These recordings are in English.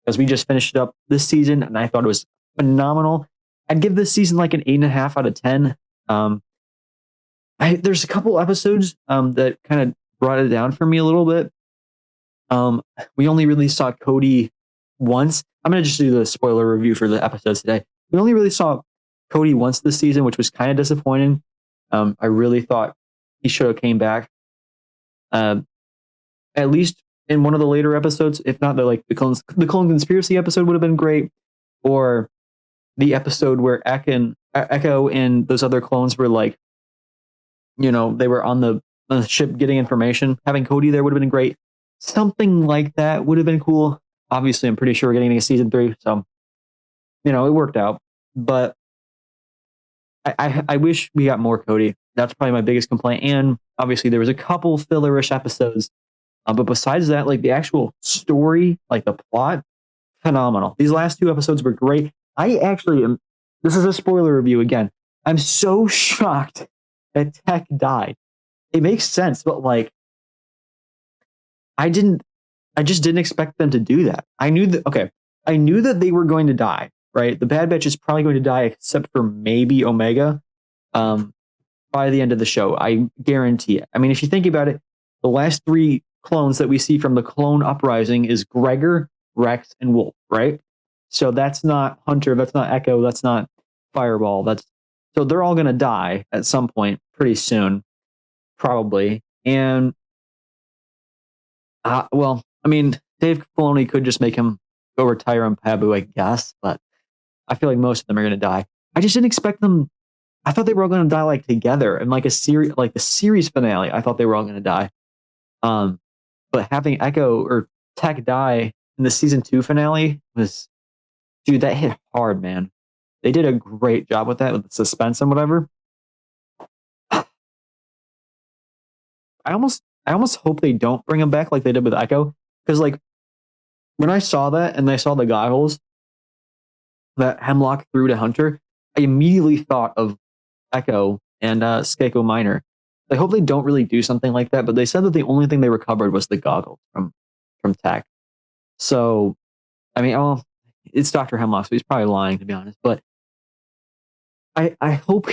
because we just finished it up this season, and I thought it was phenomenal. I'd give this season like an 8.5 out of 10. There's a couple episodes that kind of brought it down for me a little bit. We only really saw Cody once. I'm going to just do the spoiler review for the episodes today. We only really saw Cody once this season, which was kind of disappointing. I really thought he should have came back. At least in one of the later episodes, if not the clone conspiracy episode would have been great, or the episode where Echo and those other clones were like, they were on the ship getting information. Having Cody there would have been great. Something like that would have been cool. Obviously, I'm pretty sure we're getting a season 3, so it worked out. But I wish we got more Cody. That's probably my biggest complaint. And obviously, there was a couple fillerish episodes. But besides that, like the actual story, like the plot, phenomenal. These last 2 episodes were great. I actually am. This is a spoiler review again. I'm so shocked that Tech died. It makes sense, but like, I just didn't expect them to do that. I knew that they were going to die, right? The Bad Batch is probably going to die, except for maybe Omega, by the end of the show. I guarantee it. I mean, if you think about it, the last 3 clones that we see from the clone uprising is Gregor, Rex, and Wolf, right? So that's not Hunter, that's not Echo, that's not Fireball. So they're all going to die at some point pretty soon, probably. And well, I mean, Dave Filoni could just make him go retire on Pabu, I guess, but I feel like most of them are going to die. I just didn't expect them. I thought they were all going to die like together in like a series, like the series finale. I thought they were all going to die. But having Echo or Tech die in the season 2 finale was, dude, that hit hard, man. They did a great job with that, with the suspense and whatever. I almost hope they don't bring him back like they did with Echo, because like when I saw that and I saw the goggles that Hemlock threw to Hunter, I immediately thought of Echo and Skeko Minor. I hope they don't really do something like that, but they said that the only thing they recovered was the goggles from Tech. So, I mean, it's Dr. Hemlock, so he's probably lying, to be honest. But I hope,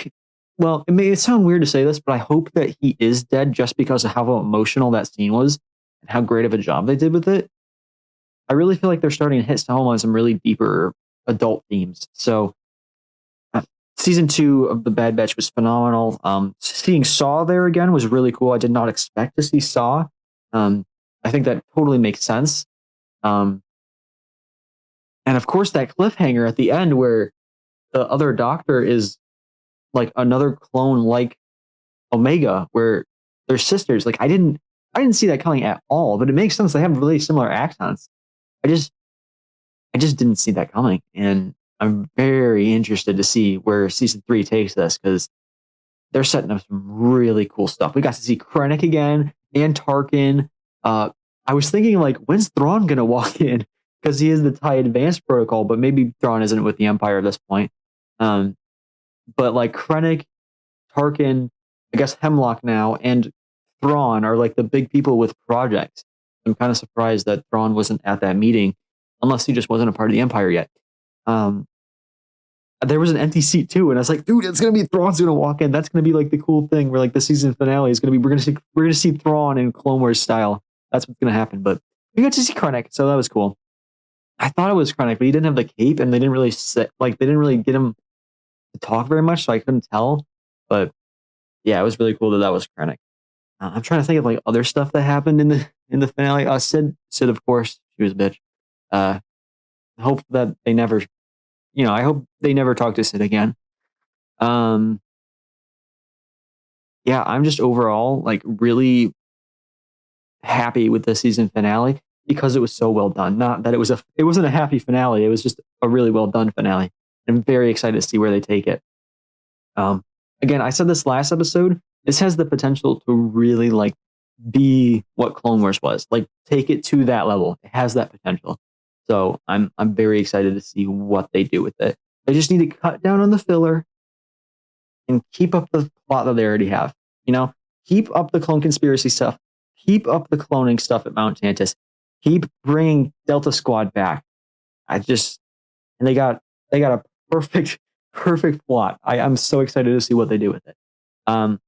well, it may sound weird to say this, but I hope that he is dead just because of how emotional that scene was and how great of a job they did with it. I really feel like they're starting to hit home on some really deeper adult themes. So, season 2 of The Bad Batch was phenomenal. Seeing Saw there again was really cool. I did not expect to see Saw. I think that totally makes sense. And of course, that cliffhanger at the end where the other doctor is like another clone like Omega, where they're sisters. Like I didn't see that coming at all, but it makes sense. They have really similar accents. I just didn't see that coming, and I'm very interested to see where season 3 takes this, because they're setting up some really cool stuff. We got to see Krennic again and Tarkin. I was thinking, like, when's Thrawn gonna walk in? Because he is the TIE Advanced Protocol, but maybe Thrawn isn't with the Empire at this point. But like Krennic, Tarkin, I guess Hemlock now, and Thrawn are like the big people with projects. I'm kind of surprised that Thrawn wasn't at that meeting, unless he just wasn't a part of the Empire yet. There was an empty seat too, and I was like, dude, it's gonna be Thrawn's gonna walk in. That's gonna be like the cool thing where like the season finale is gonna be we're gonna see Thrawn in Clone Wars style. That's what's gonna happen. But we got to see Krennic, so that was cool. I thought it was Krennic, but he didn't have the cape, and they didn't really get him to talk very much, so I couldn't tell. But yeah, it was really cool that was Krennic. I'm trying to think of like other stuff that happened in the finale. Sid, of course, she was a bitch. Hope that they never, I hope they never talk to Sid again. Yeah, I'm just overall like really happy with the season finale because it was so well done. Not that it wasn't a happy finale. It was just a really well done finale. I'm very excited to see where they take it. Again, I said this last episode. This has the potential to really like be what Clone Wars was. Like take it to that level. It has that potential. So I'm very excited to see what they do with it. They just need to cut down on the filler and keep up the plot that they already have. Keep up the clone conspiracy stuff. Keep up the cloning stuff at Mount Tantus. Keep bringing Delta Squad back. and they got a perfect plot. I'm so excited to see what they do with it.